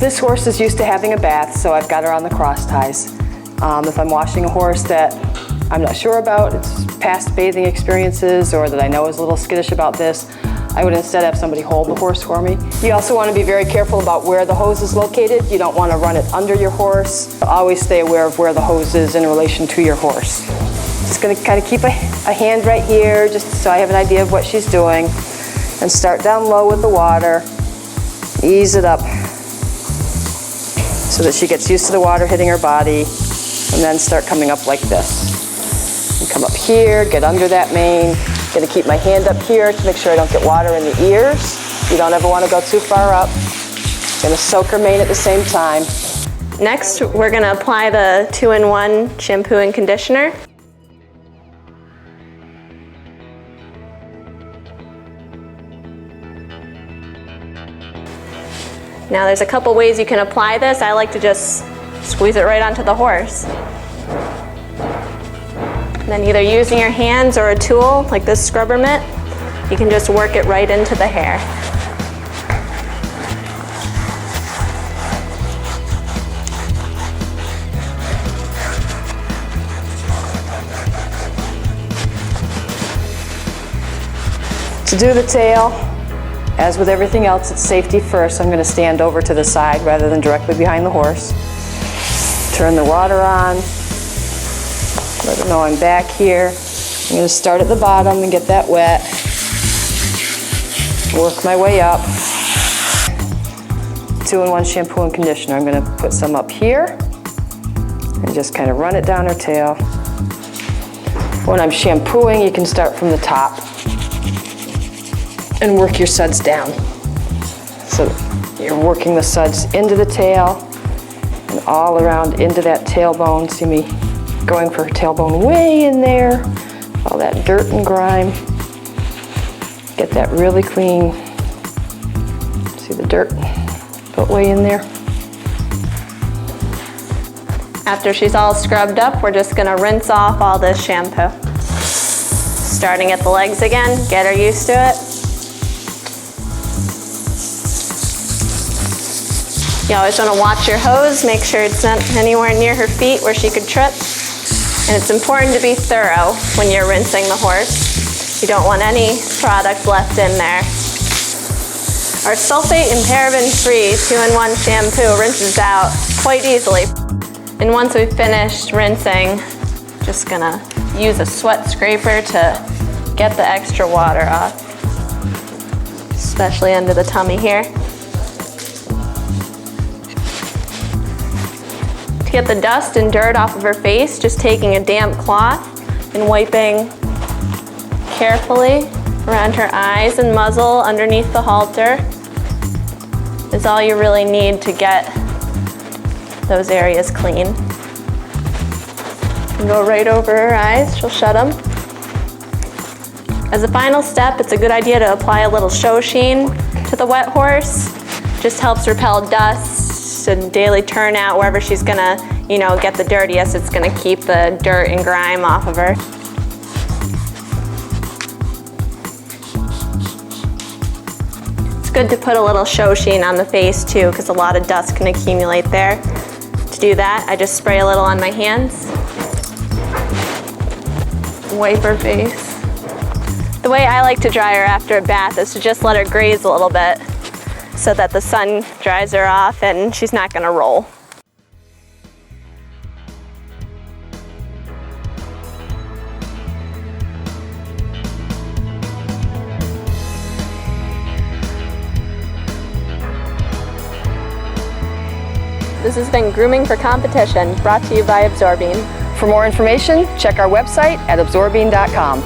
This horse is used to having a bath, so I've got her on the cross ties. If I'm washing a horse that I'm not sure about, it's past bathing experiences, or that I know is a little skittish about this, I would instead have somebody hold the horse for me. You also want to be very careful about where the hose is located. You don't want to run it under your horse. Always stay aware of where the hose is in relation to your horse. Just going to kind of keep a hand right here, just so I have an idea of what she's doing. And start down low with the water. Ease it up so that she gets used to the water hitting her body, and then start coming up like this. And come up here, get under that mane. Gonna keep my hand up here to make sure I don't get water in the ears. You don't ever want to go too far up. Gonna soak her mane at the same time. Next, we're gonna apply the 2-in-1 shampoo and conditioner. Now there's a couple ways you can apply this. I like to just squeeze it right onto the horse. And then either using your hands or a tool like this scrubber mitt, you can just work it right into the hair. To do the tail, as with everything else, it's safety first. I'm going to stand over to the side rather than directly behind the horse. Turn the water on. Let her know I'm back here. I'm going to start at the bottom and get that wet. Work my way up. 2-in-1 shampoo and conditioner. I'm going to put some up here and just kind of run it down her tail. When I'm shampooing, you can start from the top and work your suds down. So you're working the suds into the tail and all around into that tailbone. See me going for her tailbone way in there, all that dirt and grime. Get that really clean. See the dirt put way in there. After she's all scrubbed up, we're just gonna rinse off all this shampoo. Starting at the legs again, get her used to it. You always want to watch your hose, make sure it's not anywhere near her feet where she could trip. And it's important to be thorough when you're rinsing the horse. You don't want any product left in there. Our sulfate and paraben-free 2-in-1 shampoo rinses out quite easily. And once we've finished rinsing, just gonna use a sweat scraper to get the extra water off, especially under the tummy here. To get the dust and dirt off of her face, just taking a damp cloth and wiping carefully around her eyes and muzzle underneath the halter is all you really need to get those areas clean. And go right over her eyes, she'll shut them. As a final step, it's a good idea to apply a little show sheen to the wet horse. Just helps repel dust and daily turnout wherever she's gonna, get the dirtiest. It's gonna keep the dirt and grime off of her. It's good to put a little show sheen on the face too, because a lot of dust can accumulate there. To do that, I just spray a little on my hands. Wipe her face. The way I like to dry her after a bath is to just let her graze a little bit so that the sun dries her off and she's not gonna roll. This has been Grooming for Competition, brought to you by Absorbine. For more information, check our website at absorbine.com.